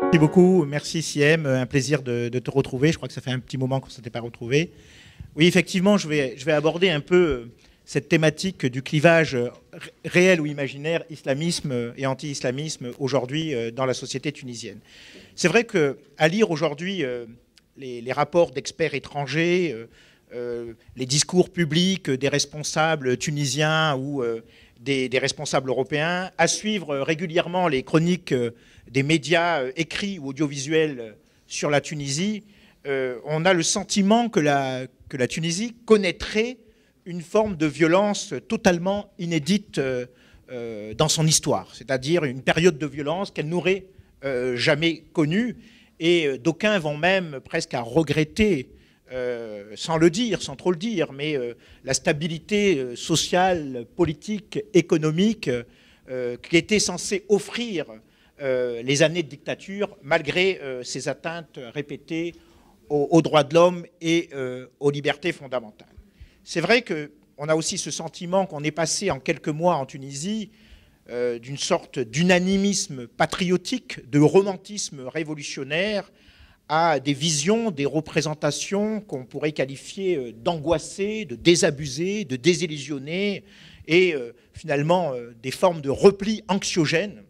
Merci beaucoup, merci Siem, un plaisir de te retrouver. Je crois que ça fait un petit moment qu'on ne s'était pas retrouvé. Oui, effectivement, je vais aborder un peu cette thématique du clivage réel ou imaginaire, islamisme et anti-islamisme aujourd'hui dans la société tunisienne. C'est vrai qu'à lire aujourd'hui les rapports d'experts étrangers, les discours publics des responsables tunisiens ou des responsables européens, à suivre régulièrement les chroniques des médias écrits ou audiovisuels sur la Tunisie, on a le sentiment que la Tunisie connaîtrait une forme de violence totalement inédite dans son histoire, c'est-à-dire une période de violence qu'elle n'aurait jamais connue. Et d'aucuns vont même presque à regretter, sans le dire, sans trop le dire, mais la stabilité sociale, politique, économique qui était censée offrir les années de dictature, malgré ces atteintes répétées aux droits de l'homme et aux libertés fondamentales. C'est vrai qu'on a aussi ce sentiment qu'on est passé en quelques mois en Tunisie d'une sorte d'unanimisme patriotique, de romantisme révolutionnaire, à des visions, des représentations qu'on pourrait qualifier d'angoissées, de désabusées, de désillusionnées, et finalement des formes de repli anxiogène,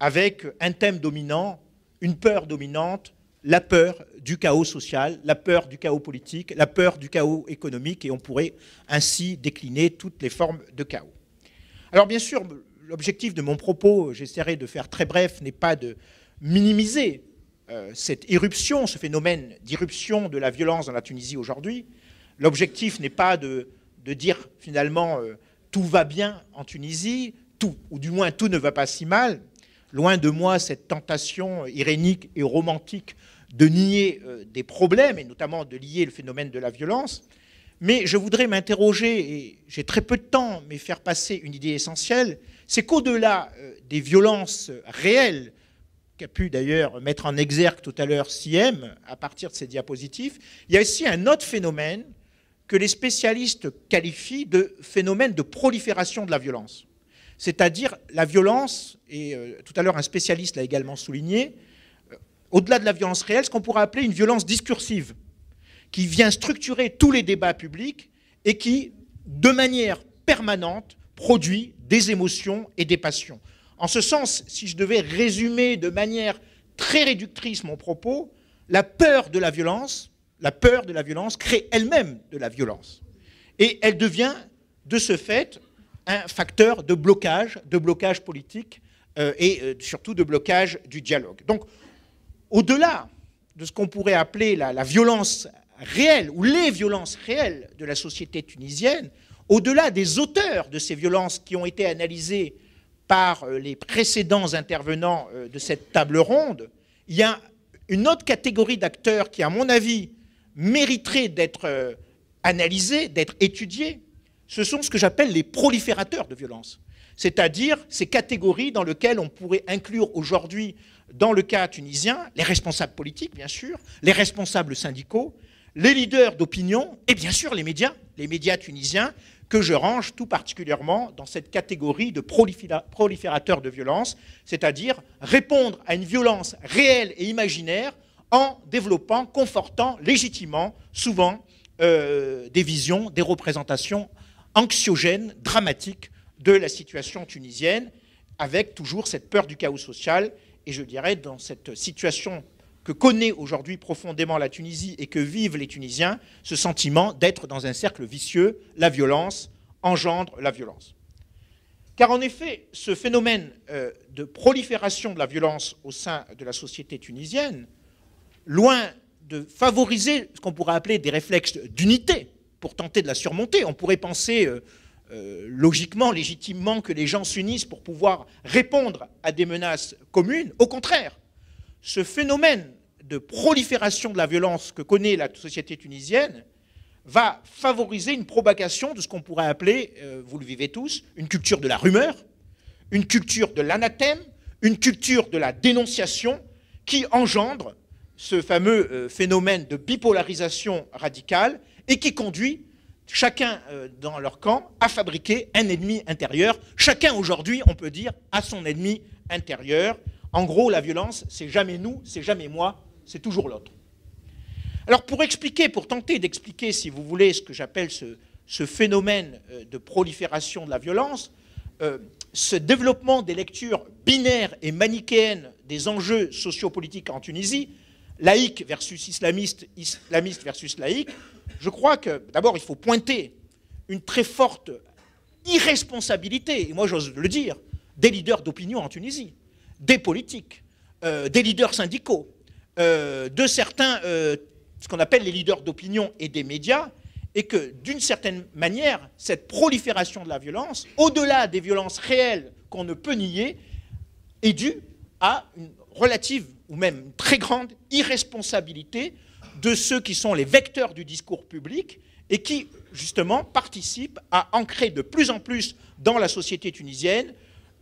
avec un thème dominant, une peur dominante, la peur du chaos social, la peur du chaos politique, la peur du chaos économique, et on pourrait ainsi décliner toutes les formes de chaos. Alors bien sûr, l'objectif de mon propos, j'essaierai de faire très bref, n'est pas de minimiser cette irruption, ce phénomène d'irruption de la violence dans la Tunisie aujourd'hui. L'objectif n'est pas de dire finalement tout va bien en Tunisie, tout, ou du moins tout ne va pas si mal. Loin de moi cette tentation irénique et romantique de nier des problèmes, et notamment de lier le phénomène de la violence. Mais je voudrais m'interroger, et j'ai très peu de temps, mais faire passer une idée essentielle, c'est qu'au-delà des violences réelles, qu'a pu d'ailleurs mettre en exergue tout à l'heure Siem, à partir de ces diapositives, il y a aussi un autre phénomène que les spécialistes qualifient de phénomène de prolifération de la violence. C'est-à-dire la violence, et tout à l'heure un spécialiste l'a également souligné, au-delà de la violence réelle, ce qu'on pourrait appeler une violence discursive, qui vient structurer tous les débats publics et qui, de manière permanente, produit des émotions et des passions. En ce sens, si je devais résumer de manière très réductrice mon propos, la peur de la violence crée elle-même de la violence. Et elle devient, de ce fait, un facteur de blocage politique et surtout de blocage du dialogue. Donc, au-delà de ce qu'on pourrait appeler la violence réelle ou les violences réelles de la société tunisienne, au-delà des auteurs de ces violences qui ont été analysées par les précédents intervenants de cette table ronde, il y a une autre catégorie d'acteurs qui, à mon avis, mériterait d'être analysée, d'être étudiée. Ce sont ce que j'appelle les proliférateurs de violence, c'est-à-dire ces catégories dans lesquelles on pourrait inclure aujourd'hui, dans le cas tunisien, les responsables politiques, bien sûr, les responsables syndicaux, les leaders d'opinion et bien sûr les médias tunisiens, que je range tout particulièrement dans cette catégorie de proliférateurs de violence, c'est-à-dire répondre à une violence réelle et imaginaire en développant, confortant, légitimant, souvent, des visions, des représentations anxiogènes, dramatiques de la situation tunisienne, avec toujours cette peur du chaos social. Et je dirais, dans cette situation que connaît aujourd'hui profondément la Tunisie et que vivent les Tunisiens, ce sentiment d'être dans un cercle vicieux, la violence engendre la violence. Car en effet, ce phénomène de prolifération de la violence au sein de la société tunisienne, loin de favoriser ce qu'on pourrait appeler des réflexes d'unité pour tenter de la surmonter, on pourrait penser logiquement, légitimement, que les gens s'unissent pour pouvoir répondre à des menaces communes. Au contraire, ce phénomène de prolifération de la violence que connaît la société tunisienne va favoriser une propagation de ce qu'on pourrait appeler, vous le vivez tous, une culture de la rumeur, une culture de l'anathème, une culture de la dénonciation qui engendre ce fameux phénomène de bipolarisation radicale et qui conduit chacun dans leur camp à fabriquer un ennemi intérieur. Chacun aujourd'hui, on peut dire, a son ennemi intérieur En gros, la violence, c'est jamais nous, c'est jamais moi, c'est toujours l'autre. Alors pour expliquer, pour tenter d'expliquer, si vous voulez, ce que j'appelle ce phénomène de prolifération de la violence, ce développement des lectures binaires et manichéennes des enjeux sociopolitiques en Tunisie, laïque versus islamiste, islamiste versus laïque, je crois que d'abord il faut pointer une très forte irresponsabilité, et moi j'ose le dire, des leaders d'opinion en Tunisie, des politiques, des leaders syndicaux, de certains, ce qu'on appelle les leaders d'opinion et des médias, et que d'une certaine manière, cette prolifération de la violence, au-delà des violences réelles qu'on ne peut nier, est due à une relative ou même une très grande irresponsabilité de ceux qui sont les vecteurs du discours public et qui, justement, participent à ancrer de plus en plus dans la société tunisienne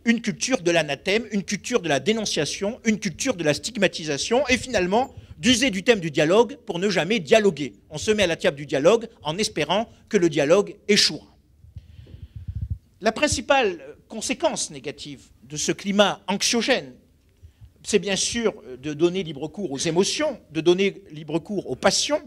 une culture de l'anathème, une culture de la dénonciation, une culture de la stigmatisation et finalement d'user du thème du dialogue pour ne jamais dialoguer. On se met à la table du dialogue en espérant que le dialogue échouera. La principale conséquence négative de ce climat anxiogène, c'est bien sûr de donner libre cours aux émotions, de donner libre cours aux passions,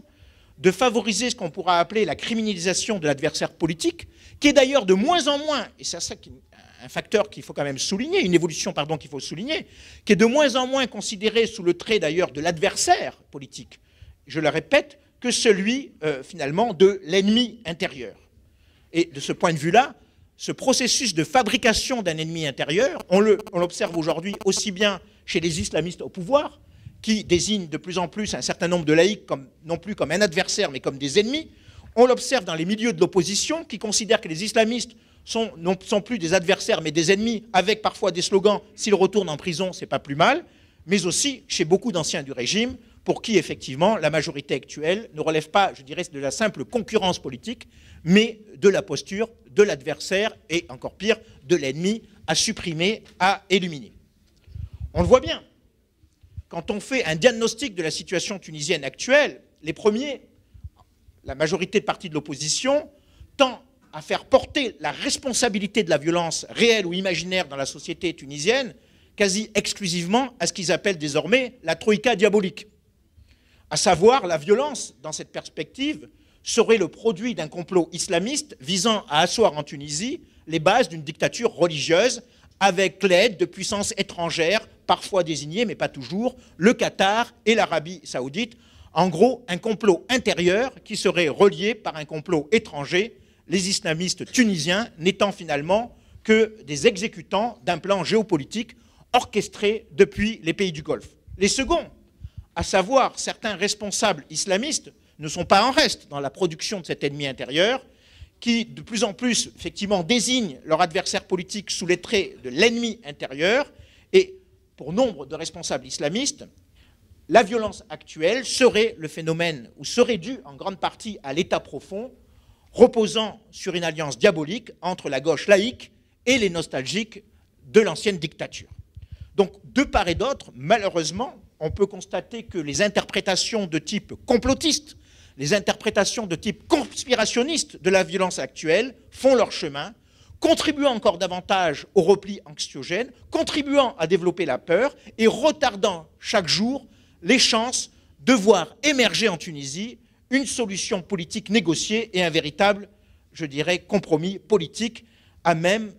de favoriser ce qu'on pourra appeler la criminalisation de l'adversaire politique, qui est d'ailleurs de moins en moins, et c'est ça qui un facteur qu'il faut quand même souligner, une évolution pardon, qu'il faut souligner, qui est de moins en moins considéré sous le trait d'ailleurs de l'adversaire politique, je le répète, que celui finalement de l'ennemi intérieur. Et de ce point de vue-là, ce processus de fabrication d'un ennemi intérieur, on l'observe aujourd'hui aussi bien chez les islamistes au pouvoir, qui désignent de plus en plus un certain nombre de laïcs comme, non plus comme un adversaire, mais comme des ennemis. On l'observe dans les milieux de l'opposition, qui considèrent que les islamistes ne sont plus des adversaires, mais des ennemis, avec parfois des slogans « s'ils retournent en prison, c'est pas plus mal », mais aussi chez beaucoup d'anciens du régime, pour qui, effectivement, la majorité actuelle ne relève pas, je dirais, de la simple concurrence politique, mais de la posture de l'adversaire et, encore pire, de l'ennemi à supprimer, à éliminer. On le voit bien. Quand on fait un diagnostic de la situation tunisienne actuelle, les premiers, la majorité de partis de l'opposition, tend à faire porter la responsabilité de la violence réelle ou imaginaire dans la société tunisienne quasi exclusivement à ce qu'ils appellent désormais la troïka diabolique. À savoir, la violence, dans cette perspective, serait le produit d'un complot islamiste visant à asseoir en Tunisie les bases d'une dictature religieuse avec l'aide de puissances étrangères, parfois désignées, mais pas toujours, le Qatar et l'Arabie saoudite. En gros, un complot intérieur qui serait relié par un complot étranger, les islamistes tunisiens n'étant finalement que des exécutants d'un plan géopolitique orchestré depuis les pays du Golfe. Les seconds, à savoir certains responsables islamistes, ne sont pas en reste dans la production de cet ennemi intérieur, qui de plus en plus, effectivement, désignent leur adversaire politique sous les traits de l'ennemi intérieur. Et pour nombre de responsables islamistes, la violence actuelle serait le phénomène, ou serait due en grande partie à l'état profond, reposant sur une alliance diabolique entre la gauche laïque et les nostalgiques de l'ancienne dictature. Donc, de part et d'autre, malheureusement, on peut constater que les interprétations de type complotiste, les interprétations de type conspirationniste de la violence actuelle font leur chemin, contribuant encore davantage au repli anxiogène, contribuant à développer la peur et retardant chaque jour les chances de voir émerger en Tunisie une solution politique négociée et un véritable, je dirais, compromis politique à même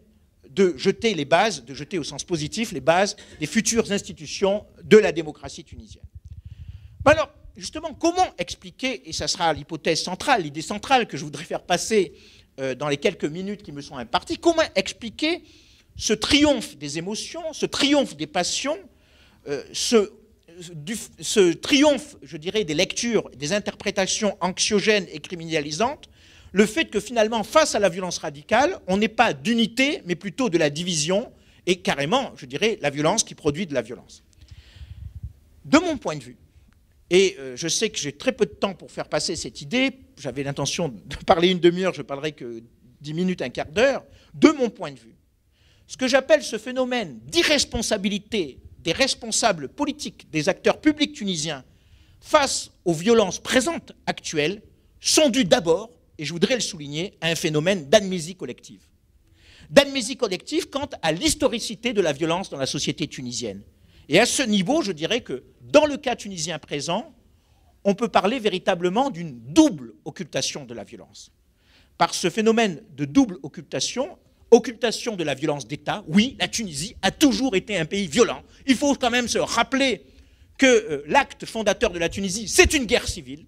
de jeter les bases, de jeter au sens positif les bases des futures institutions de la démocratie tunisienne. Alors, justement, comment expliquer, et ça sera l'hypothèse centrale, l'idée centrale que je voudrais faire passer dans les quelques minutes qui me sont imparties, comment expliquer ce triomphe des émotions, ce triomphe des passions, ce triomphe, je dirais, des lectures, des interprétations anxiogènes et criminalisantes, le fait que finalement, face à la violence radicale, on n'ait pas d'unité, mais plutôt de la division, et carrément, je dirais, la violence qui produit de la violence. De mon point de vue, et je sais que j'ai très peu de temps pour faire passer cette idée, j'avais l'intention de parler une demi-heure, je ne parlerai que 10 minutes, un quart d'heure, de mon point de vue, ce que j'appelle ce phénomène d'irresponsabilité des responsables politiques, des acteurs publics tunisiens face aux violences présentes actuelles sont dus d'abord, et je voudrais le souligner, à un phénomène d'amnésie collective. D'amnésie collective quant à l'historicité de la violence dans la société tunisienne. Et à ce niveau, je dirais que dans le cas tunisien présent, on peut parler véritablement d'une double occultation de la violence. Par ce phénomène de double occultation de la violence d'État, oui, la Tunisie a toujours été un pays violent. Il faut quand même se rappeler que l'acte fondateur de la Tunisie, c'est une guerre civile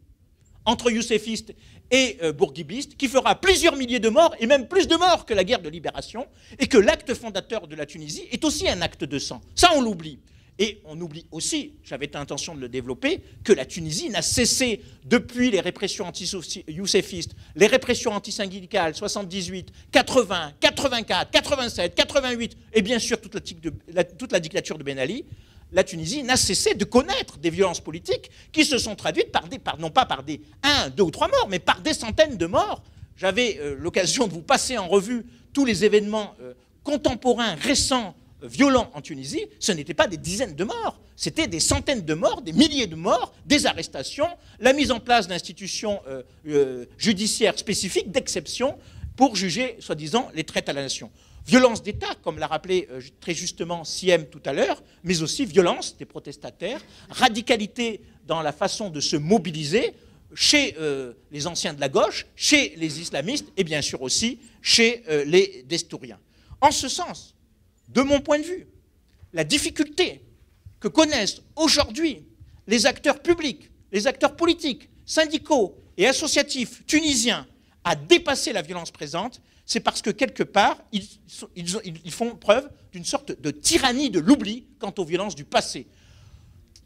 entre youssefistes et bourguibistes qui fera plusieurs milliers de morts, et même plus de morts que la guerre de libération, et que l'acte fondateur de la Tunisie est aussi un acte de sang. Ça, on l'oublie. Et on oublie aussi, j'avais l'intention de le développer, que la Tunisie n'a cessé, depuis les répressions anti-youssefistes, les répressions antisyndicales, 78, 80, 84, 87, 88, et bien sûr toute la dictature de Ben Ali, la Tunisie n'a cessé de connaître des violences politiques qui se sont traduites non pas par des 1, 2 ou 3 morts, mais par des centaines de morts. J'avais l'occasion de vous passer en revue tous les événements contemporains, récents, violents en Tunisie. Ce n'étaient pas des dizaines de morts, c'était des centaines de morts, des milliers de morts, des arrestations, la mise en place d'institutions judiciaires spécifiques, d'exception, pour juger, soi-disant, les traites à la nation. Violence d'État, comme l'a rappelé très justement Siem tout à l'heure, mais aussi violence des protestataires, radicalité dans la façon de se mobiliser chez les anciens de la gauche, chez les islamistes et bien sûr aussi chez les destouriens. En ce sens, de mon point de vue, la difficulté que connaissent aujourd'hui les acteurs publics, les acteurs politiques, syndicaux et associatifs tunisiens à dépasser la violence présente, c'est parce que quelque part, ils font preuve d'une sorte de tyrannie de l'oubli quant aux violences du passé.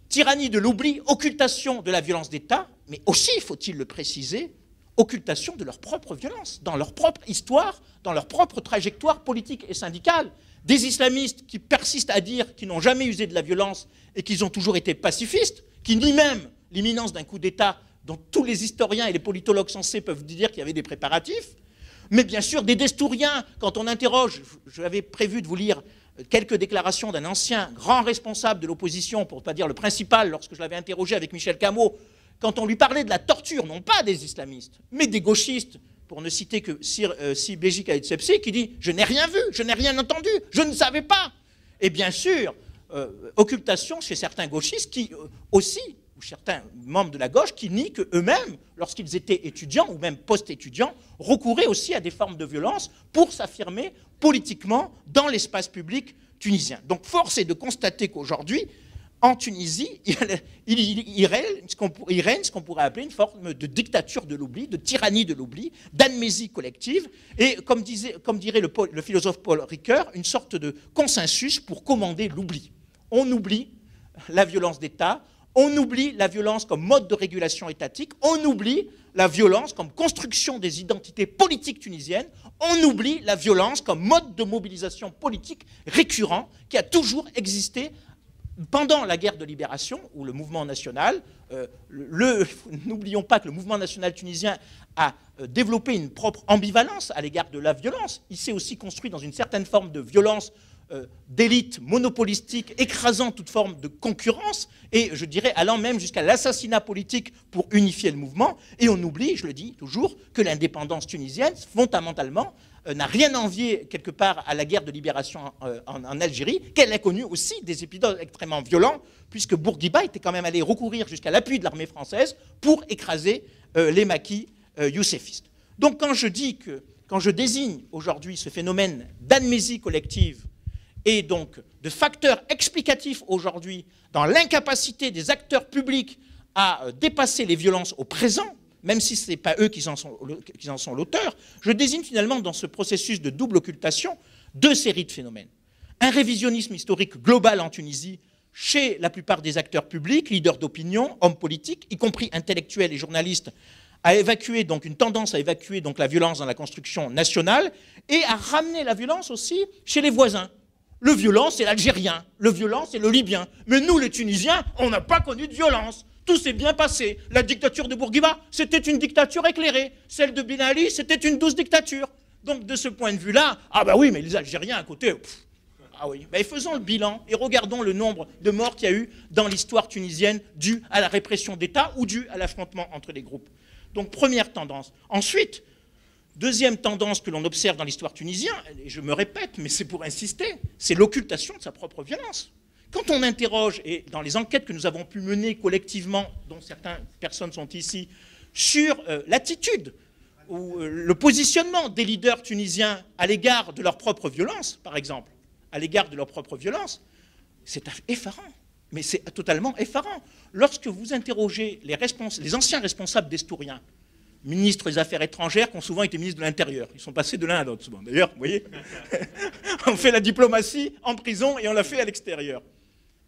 Tyrannie de l'oubli, occultation de la violence d'État, mais aussi, faut-il le préciser, occultation de leur propre violence, dans leur propre histoire, dans leur propre trajectoire politique et syndicale. Des islamistes qui persistent à dire qu'ils n'ont jamais usé de la violence et qu'ils ont toujours été pacifistes, qui nient même l'imminence d'un coup d'État dont tous les historiens et les politologues sensés peuvent dire qu'il y avait des préparatifs. Mais bien sûr, des destouriens, quand on interroge, j'avais prévu de vous lire quelques déclarations d'un ancien grand responsable de l'opposition, pour ne pas dire le principal, lorsque je l'avais interrogé avec Michel Camot, quand on lui parlait de la torture, non pas des islamistes, mais des gauchistes, pour ne citer que Si Béjic Aïtsepsi, qui dit « je n'ai rien vu, je n'ai rien entendu, je ne savais pas ». Et bien sûr, occultation chez certains gauchistes qui aussi, ou certains membres de la gauche, qui nient qu'eux-mêmes, lorsqu'ils étaient étudiants ou même post-étudiants, recouraient aussi à des formes de violence pour s'affirmer politiquement dans l'espace public tunisien. Donc force est de constater qu'aujourd'hui, en Tunisie, il règne ce qu'on pourrait appeler une forme de dictature de l'oubli, de tyrannie de l'oubli, d'amnésie collective, et comme dirait le philosophe Paul Ricoeur, une sorte de consensus pour commander l'oubli. On oublie la violence d'État, on oublie la violence comme mode de régulation étatique, on oublie la violence comme construction des identités politiques tunisiennes, on oublie la violence comme mode de mobilisation politique récurrent qui a toujours existé pendant la guerre de libération, où le mouvement national, n'oublions pas que le mouvement national tunisien a développé une propre ambivalence à l'égard de la violence. Il s'est aussi construit dans une certaine forme de violence d'élite monopolistique, écrasant toute forme de concurrence, et je dirais allant même jusqu'à l'assassinat politique pour unifier le mouvement. Et on oublie, je le dis toujours, que l'indépendance tunisienne, fondamentalement, n'a rien envié quelque part à la guerre de libération en Algérie, qu'elle a connu aussi des épisodes extrêmement violents, puisque Bourguiba était quand même allé recourir jusqu'à l'appui de l'armée française pour écraser les maquis youssefistes. Donc quand je désigne aujourd'hui ce phénomène d'amnésie collective et donc de facteurs explicatifs aujourd'hui dans l'incapacité des acteurs publics à dépasser les violences au présent, même si ce n'est pas eux qui en sont l'auteur, je désigne finalement dans ce processus de double occultation 2 séries de phénomènes. Un révisionnisme historique global en Tunisie chez la plupart des acteurs publics, leaders d'opinion, hommes politiques, y compris intellectuels et journalistes, à évacuer donc une tendance à évacuer donc la violence dans la construction nationale et à ramener la violence aussi chez les voisins. Le violent, c'est l'Algérien, le violent, c'est le Libyen. Mais nous, les Tunisiens, on n'a pas connu de violence. Tout s'est bien passé. La dictature de Bourguiba, c'était une dictature éclairée. Celle de Ben Ali, c'était une douce dictature. Donc, de ce point de vue-là, ah bah oui, mais les Algériens à côté, ah oui. Mais faisons le bilan et regardons le nombre de morts qu'il y a eu dans l'histoire tunisienne dû à la répression d'État ou dû à l'affrontement entre les groupes. Donc, première tendance. Ensuite, deuxième tendance que l'on observe dans l'histoire tunisienne, et je me répète, mais c'est pour insister, c'est l'occultation de sa propre violence. quand on interroge, et dans les enquêtes que nous avons pu mener collectivement, dont certaines personnes sont ici, sur l'attitude ou le positionnement des leaders tunisiens à l'égard de leur propre violence, par exemple, à l'égard de leur propre violence, c'est effarant. Mais c'est totalement effarant. Lorsque vous interrogez les anciens responsables d'Estourien, ministres des Affaires étrangères, qui ont souvent été ministres de l'Intérieur, ils sont passés de l'un à l'autre souvent. D'ailleurs, vous voyez, on fait la diplomatie en prison et on la fait à l'extérieur.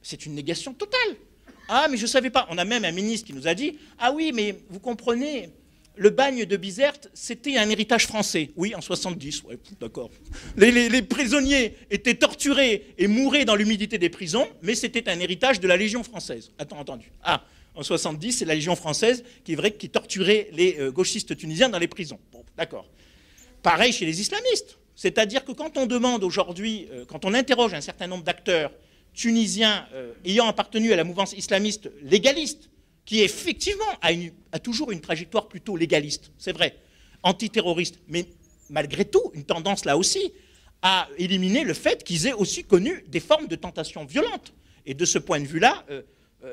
C'est une négation totale. Ah, mais je ne savais pas. On a même un ministre qui nous a dit « Ah oui, mais vous comprenez, le bagne de Bizerte, c'était un héritage français. » Oui, en 70, ouais, d'accord. Les prisonniers étaient torturés et mouraient dans l'humidité des prisons, mais c'était un héritage de la Légion française. Attends, entendu. Ah, en 70, c'est la Légion française qui torturait les gauchistes tunisiens dans les prisons. Bon, d'accord. Pareil chez les islamistes. C'est-à-dire que quand on demande aujourd'hui, quand on interroge un certain nombre d'acteurs tunisiens ayant appartenu à la mouvance islamiste légaliste, qui effectivement a toujours une trajectoire plutôt légaliste, c'est vrai, antiterroriste, mais malgré tout, une tendance là aussi à éliminer le fait qu'ils aient aussi connu des formes de tentation violentes. Et de ce point de vue-là,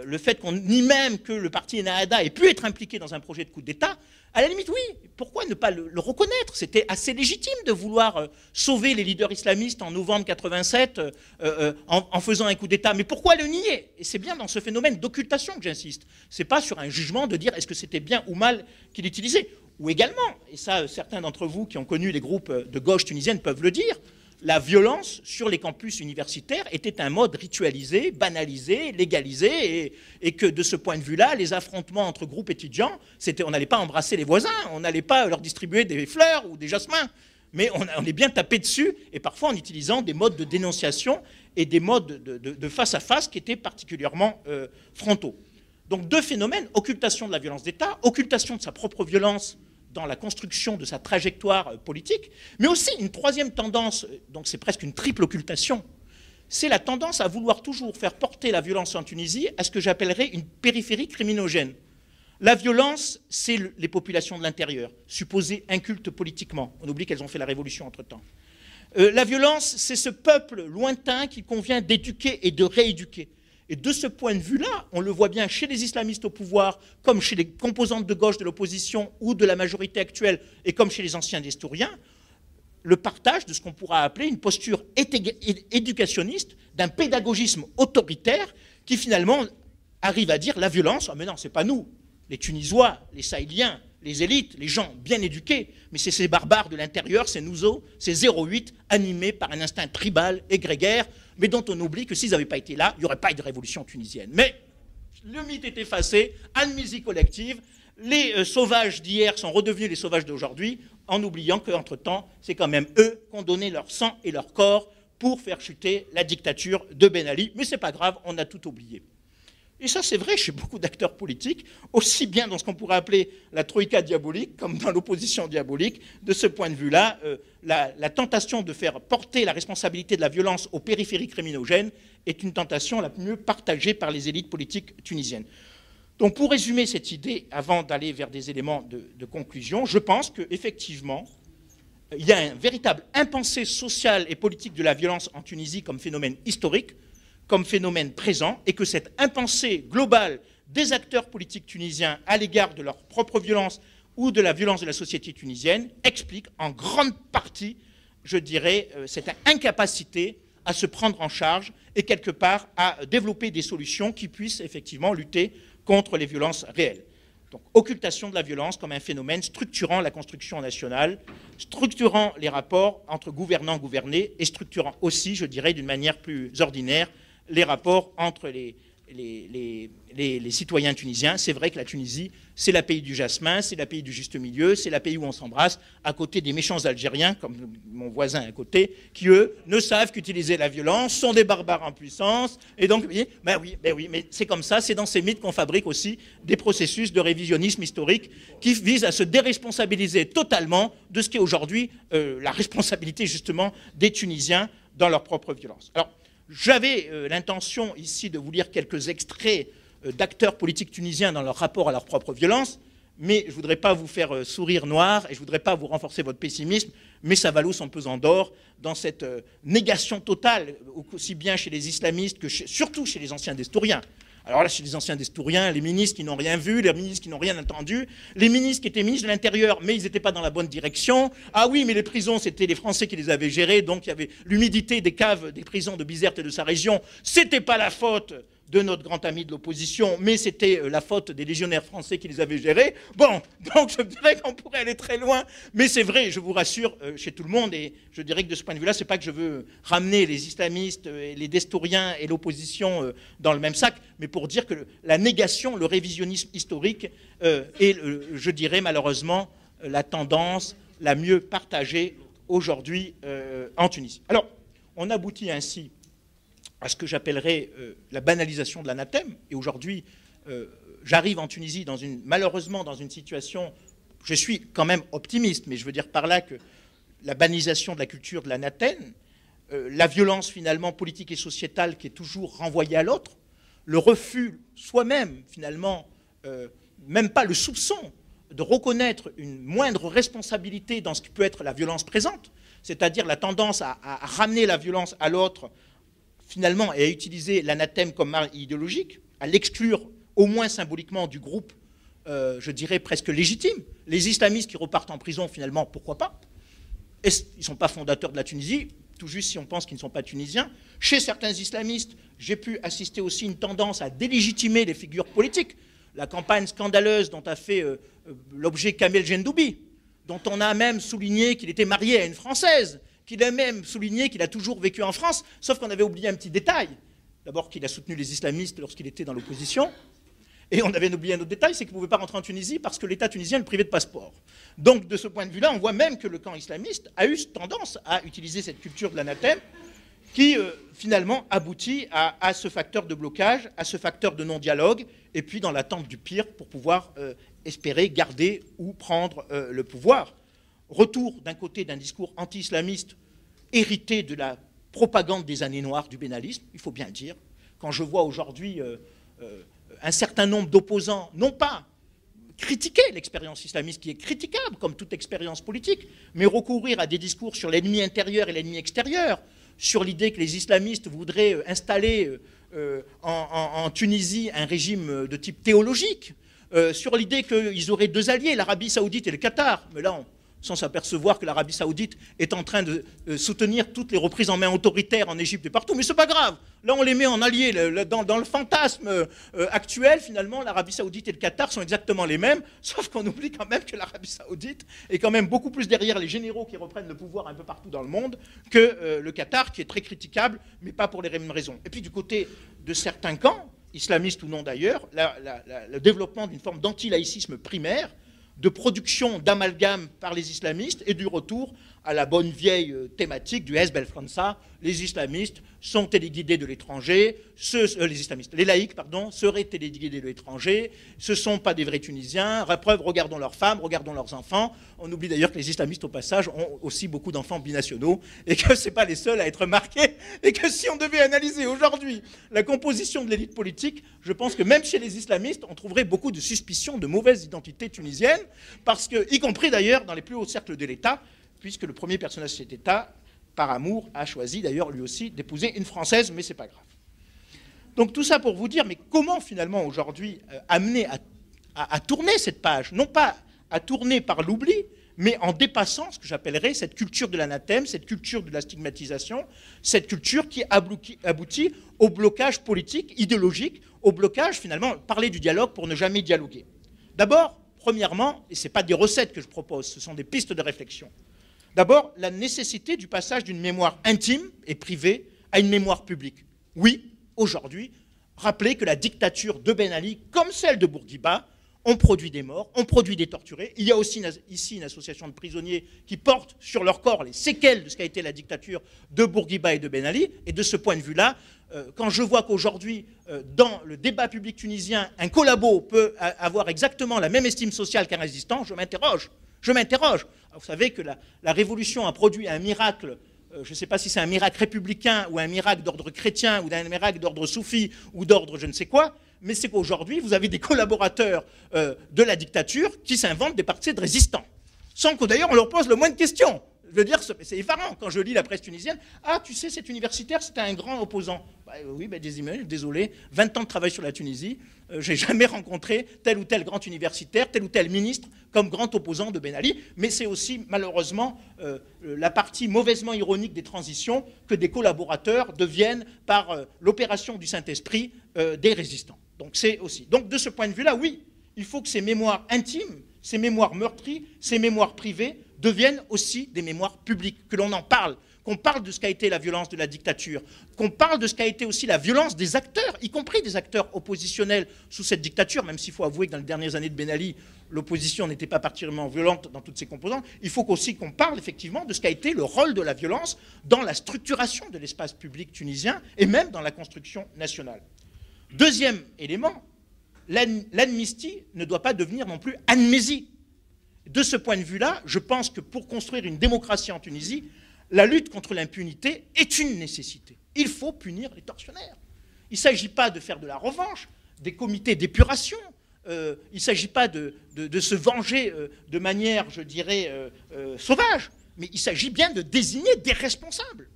le fait qu'on nie même que le parti Ennahda ait pu être impliqué dans un projet de coup d'État, à la limite, oui, pourquoi ne pas le reconnaître? C'était assez légitime de vouloir sauver les leaders islamistes en novembre 87 en faisant un coup d'État. Mais pourquoi le nier? Et c'est bien dans ce phénomène d'occultation que j'insiste. Ce n'est pas sur un jugement de dire est-ce que c'était bien ou mal qu'il utilisait. Ou également, et ça, certains d'entre vous qui ont connu les groupes de gauche tunisienne peuvent le dire, la violence sur les campus universitaires était un mode ritualisé, banalisé, légalisé, et que de ce point de vue-là, les affrontements entre groupes étudiants, on n'allait pas embrasser les voisins, on n'allait pas leur distribuer des fleurs ou des jasmins, mais on est bien tapé dessus, et parfois en utilisant des modes de dénonciation et des modes de face-à-face qui étaient particulièrement frontaux. Donc deux phénomènes, occultation de la violence d'État, occultation de sa propre violence dans la construction de sa trajectoire politique, mais aussi une troisième tendance, donc c'est presque une triple occultation, c'est la tendance à vouloir toujours faire porter la violence en Tunisie à ce que j'appellerais une périphérie criminogène. La violence, c'est les populations de l'intérieur, supposées incultes politiquement. On oublie qu'elles ont fait la révolution entre-temps. La violence, c'est ce peuple lointain qu'il convient d'éduquer et de rééduquer. Et de ce point de vue-là, on le voit bien chez les islamistes au pouvoir, comme chez les composantes de gauche de l'opposition ou de la majorité actuelle, et comme chez les anciens destouriens, le partage de ce qu'on pourra appeler une posture éducationniste, d'un pédagogisme autoritaire, qui finalement arrive à dire la violence, oh mais non, c'est pas nous, les Tunisois, les Sahéliens, les élites, les gens bien éduqués, mais c'est ces barbares de l'intérieur, ces nous, ces 08, animés par un instinct tribal et grégaire, mais dont on oublie que s'ils n'avaient pas été là, il n'y aurait pas eu de révolution tunisienne. Mais le mythe est effacé, amnésie collective, les sauvages d'hier sont redevenus les sauvages d'aujourd'hui, en oubliant qu'entre-temps, c'est quand même eux qui ont donné leur sang et leur corps pour faire chuter la dictature de Ben Ali. Mais c'est pas grave, on a tout oublié. Et ça, c'est vrai chez beaucoup d'acteurs politiques, aussi bien dans ce qu'on pourrait appeler la troïka diabolique, comme dans l'opposition diabolique. De ce point de vue-là, la tentation de faire porter la responsabilité de la violence aux périphéries criminogènes est une tentation la mieux partagée par les élites politiques tunisiennes. Donc, pour résumer cette idée, avant d'aller vers des éléments de conclusion, je pense qu'effectivement, il y a un véritable impensé social et politique de la violence en Tunisie comme phénomène historique, comme phénomène présent, et que cette impensée globale des acteurs politiques tunisiens à l'égard de leur propre violence ou de la violence de la société tunisienne explique en grande partie, je dirais, cette incapacité à se prendre en charge et quelque part à développer des solutions qui puissent effectivement lutter contre les violences réelles. Donc, occultation de la violence comme un phénomène structurant la construction nationale, structurant les rapports entre gouvernants et gouvernés et structurant aussi, je dirais, d'une manière plus ordinaire, les rapports entre les citoyens tunisiens. C'est vrai que la Tunisie, c'est la pays du jasmin, c'est la pays du juste milieu, c'est la pays où on s'embrasse, à côté des méchants Algériens, comme mon voisin à côté, qui, eux, ne savent qu'utiliser la violence, sont des barbares en puissance, et donc, vous voyez, ben oui, mais c'est comme ça, c'est dans ces mythes qu'on fabrique aussi des processus de révisionnisme historique qui visent à se déresponsabiliser totalement de ce qui est aujourd'hui la responsabilité, justement, des Tunisiens dans leur propre violence. Alors, j'avais l'intention ici de vous lire quelques extraits d'acteurs politiques tunisiens dans leur rapport à leur propre violence, mais je ne voudrais pas vous faire sourire noir et je ne voudrais pas vous renforcer votre pessimisme, mais ça vaut son pesant d'or dans cette négation totale, aussi bien chez les islamistes que surtout chez les anciens destouriens. Alors là, chez les anciens destouriens, les ministres qui n'ont rien vu, les ministres qui n'ont rien entendu, les ministres qui étaient ministres de l'Intérieur, mais ils n'étaient pas dans la bonne direction. Ah oui, mais les prisons, c'était les Français qui les avaient gérées, donc il y avait l'humidité des caves des prisons de Bizerte et de sa région. C'était pas la faute de notre grand ami de l'opposition, mais c'était la faute des légionnaires français qui les avaient gérés. Bon, donc je dirais qu'on pourrait aller très loin, mais c'est vrai, je vous rassure, chez tout le monde, et je dirais que de ce point de vue-là, c'est pas que je veux ramener les islamistes, et les destouriens et l'opposition dans le même sac, mais pour dire que la négation, le révisionnisme historique est, je dirais malheureusement, la tendance la mieux partagée aujourd'hui en Tunisie. Alors, on aboutit ainsi à ce que j'appellerais la banalisation de l'anathème. Et aujourd'hui, j'arrive en Tunisie, malheureusement, dans une situation, je suis quand même optimiste, mais je veux dire par là que la banalisation de la culture de l'anathème, la violence finalement politique et sociétale qui est toujours renvoyée à l'autre, le refus soi-même, finalement, même pas le soupçon de reconnaître une moindre responsabilité dans ce qui peut être la violence présente, c'est-à-dire la tendance à ramener la violence à l'autre, finalement, et à utiliser l'anathème comme arme idéologique, à l'exclure au moins symboliquement du groupe, je dirais presque légitime. Les islamistes qui repartent en prison, finalement, pourquoi pas? Ils ne sont pas fondateurs de la Tunisie, tout juste si on pense qu'ils ne sont pas tunisiens. Chez certains islamistes, j'ai pu assister aussi une tendance à délégitimer les figures politiques. La campagne scandaleuse dont a fait l'objet Kamel Gendoubi, dont on a même souligné qu'il était marié à une Française, qu'il a même souligné qu'il a toujours vécu en France, sauf qu'on avait oublié un petit détail. D'abord qu'il a soutenu les islamistes lorsqu'il était dans l'opposition, et on avait oublié un autre détail, c'est qu'il ne pouvait pas rentrer en Tunisie parce que l'État tunisien le privait de passeport. Donc de ce point de vue-là, on voit même que le camp islamiste a eu tendance à utiliser cette culture de l'anathème qui finalement aboutit à ce facteur de blocage, à ce facteur de non-dialogue, et puis dans l'attente du pire pour pouvoir espérer garder ou prendre le pouvoir. Retour d'un côté d'un discours anti-islamiste hérité de la propagande des années noires du bénalisme, il faut bien le dire. Quand je vois aujourd'hui un certain nombre d'opposants, non pas critiquer l'expérience islamiste qui est critiquable comme toute expérience politique, mais recourir à des discours sur l'ennemi intérieur et l'ennemi extérieur, sur l'idée que les islamistes voudraient installer en Tunisie un régime de type théologique, sur l'idée qu'ils auraient deux alliés, l'Arabie saoudite et le Qatar. Mais là, sans s'apercevoir que l'Arabie saoudite est en train de soutenir toutes les reprises en main autoritaires en Égypte et partout. Mais c'est pas grave. Là, on les met en alliés. Dans le fantasme actuel, finalement, l'Arabie saoudite et le Qatar sont exactement les mêmes, sauf qu'on oublie quand même que l'Arabie saoudite est quand même beaucoup plus derrière les généraux qui reprennent le pouvoir un peu partout dans le monde que le Qatar, qui est très critiquable, mais pas pour les mêmes raisons. Et puis du côté de certains camps, islamistes ou non d'ailleurs, le développement d'une forme d'anti-laïcisme primaire, de production d'amalgame par les islamistes et du retour à la bonne vieille thématique du Hezb el-Fransa. Les islamistes sont téléguidés de l'étranger, les laïcs, pardon, seraient téléguidés de l'étranger, ce ne sont pas des vrais Tunisiens, preuve, regardons leurs femmes, regardons leurs enfants. On oublie d'ailleurs que les islamistes, au passage, ont aussi beaucoup d'enfants binationaux et que ce n'est pas les seuls à être marqués et que si on devait analyser aujourd'hui la composition de l'élite politique, je pense que même chez les islamistes, on trouverait beaucoup de suspicions de mauvaise identité tunisienne, parce que, y compris d'ailleurs dans les plus hauts cercles de l'État, puisque le premier personnage de cet État, par amour, a choisi d'ailleurs lui aussi d'épouser une Française, mais c'est pas grave. Donc tout ça pour vous dire, mais comment finalement aujourd'hui amener à tourner cette page, non pas à tourner par l'oubli, mais en dépassant ce que j'appellerais cette culture de l'anathème, cette culture de la stigmatisation, cette culture qui aboutit au blocage politique, idéologique, au blocage finalement, parler du dialogue pour ne jamais dialoguer. D'abord, premièrement, et ce n'est pas des recettes que je propose, ce sont des pistes de réflexion. D'abord, la nécessité du passage d'une mémoire intime et privée à une mémoire publique. Oui, aujourd'hui, rappelez que la dictature de Ben Ali, comme celle de Bourguiba, ont produit des morts, ont produit des torturés. Il y a aussi ici une association de prisonniers qui portent sur leur corps les séquelles de ce qu'a été la dictature de Bourguiba et de Ben Ali. Et de ce point de vue-là, quand je vois qu'aujourd'hui, dans le débat public tunisien, un collabo peut avoir exactement la même estime sociale qu'un résistant, je m'interroge. Je m'interroge. Vous savez que la révolution a produit un miracle, je ne sais pas si c'est un miracle républicain ou un miracle d'ordre chrétien ou un miracle d'ordre soufi ou d'ordre je ne sais quoi, mais c'est qu'aujourd'hui, vous avez des collaborateurs de la dictature qui s'inventent des partis de résistants, sans que d'ailleurs on leur pose le moins de questions. Je veux dire, c'est effarant quand je lis la presse tunisienne. Ah, tu sais, cet universitaire, c'était un grand opposant. Bah, oui, bah, désolé, 20 ans de travail sur la Tunisie, j'ai jamais rencontré tel ou tel grand universitaire, tel ou tel ministre comme grand opposant de Ben Ali. Mais c'est aussi, malheureusement, la partie mauvaisement ironique des transitions que des collaborateurs deviennent, par l'opération du Saint-Esprit, des résistants. Donc c'est aussi. Donc de ce point de vue-là, oui, il faut que ces mémoires intimes, ces mémoires meurtries, ces mémoires privées deviennent aussi des mémoires publiques, que l'on en parle, qu'on parle de ce qu'a été la violence de la dictature, qu'on parle de ce qu'a été aussi la violence des acteurs, y compris des acteurs oppositionnels sous cette dictature, même s'il faut avouer que dans les dernières années de Ben Ali, l'opposition n'était pas particulièrement violente dans toutes ses composantes. Il faut aussi qu'on parle effectivement de ce qu'a été le rôle de la violence dans la structuration de l'espace public tunisien et même dans la construction nationale. Deuxième élément, l'amnistie ne doit pas devenir non plus amnésie. De ce point de vue-là, je pense que pour construire une démocratie en Tunisie, la lutte contre l'impunité est une nécessité. Il faut punir les tortionnaires. Il ne s'agit pas de faire de la revanche, des comités d'épuration. Il ne s'agit pas de se venger de manière, je dirais, sauvage. Mais il s'agit bien de désigner des responsables.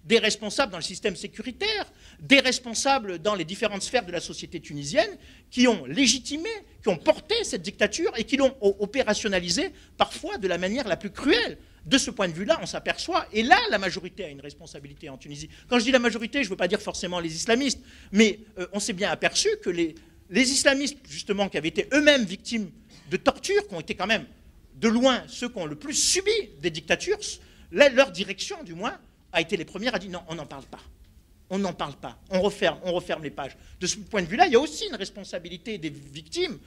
Des responsables dans le système sécuritaire, des responsables dans les différentes sphères de la société tunisienne qui ont légitimé, qui ont porté cette dictature et qui l'ont opérationnalisée parfois de la manière la plus cruelle. De ce point de vue-là, on s'aperçoit, et là, la majorité a une responsabilité en Tunisie. Quand je dis la majorité, je ne veux pas dire forcément les islamistes, mais on s'est bien aperçu que les islamistes, justement, qui avaient été eux-mêmes victimes de tortures, qui ont été quand même, de loin, ceux qui ont le plus subi des dictatures, leur direction, du moins, a été les premières à dire non, on n'en parle pas. On n'en parle pas. On referme les pages. De ce point de vue-là, il y a aussi une responsabilité des victimes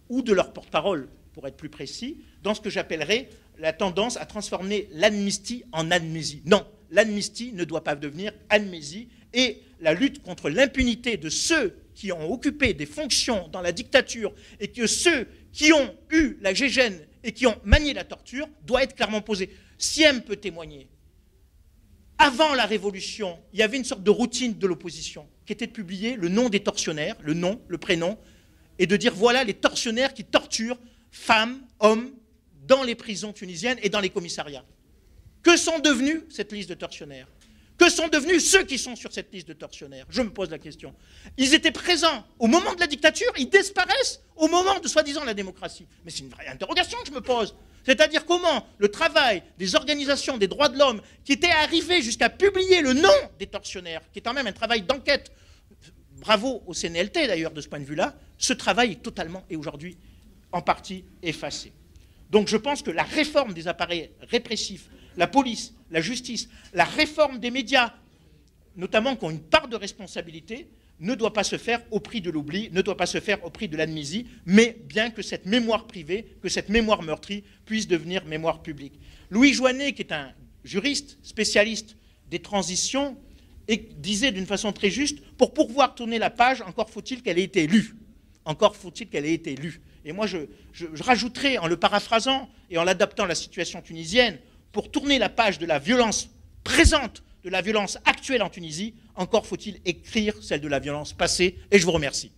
ou de leurs porte-parole, pour être plus précis, dans ce que j'appellerais la tendance à transformer l'amnistie en amnésie. Non, l'amnistie ne doit pas devenir amnésie et la lutte contre l'impunité de ceux qui ont occupé des fonctions dans la dictature et que ceux qui ont eu la gégène et qui ont manié la torture doit être clairement posée. Siem peut témoigner. Avant la Révolution, il y avait une sorte de routine de l'opposition qui était de publier le nom des tortionnaires, le nom, le prénom, et de dire voilà les tortionnaires qui torturent femmes, hommes, dans les prisons tunisiennes et dans les commissariats. Que sont devenus cette liste de tortionnaires? Que sont devenus ceux qui sont sur cette liste de tortionnaires? Je me pose la question. Ils étaient présents au moment de la dictature, ils disparaissent au moment de soi-disant la démocratie. Mais c'est une vraie interrogation que je me pose. C'est-à-dire comment le travail des organisations des droits de l'homme qui étaient arrivés jusqu'à publier le nom des tortionnaires, qui est quand même un travail d'enquête, bravo au CNLT d'ailleurs de ce point de vue-là, ce travail est totalement et aujourd'hui en partie effacé. Donc je pense que la réforme des appareils répressifs, la police, la justice, la réforme des médias, notamment qui ont une part de responsabilité, ne doit pas se faire au prix de l'oubli, ne doit pas se faire au prix de l'amnésie, mais bien que cette mémoire privée, que cette mémoire meurtrie puisse devenir mémoire publique. Louis Joannet, qui est un juriste spécialiste des transitions, disait d'une façon très juste, pour pouvoir tourner la page, encore faut-il qu'elle ait été lue. Encore faut-il qu'elle ait été lue. Et moi, je rajouterais, en le paraphrasant et en l'adaptant à la situation tunisienne, pour tourner la page de la violence présente, de la violence actuelle en Tunisie, encore faut-il écrire celle de la violence passée. Et je vous remercie.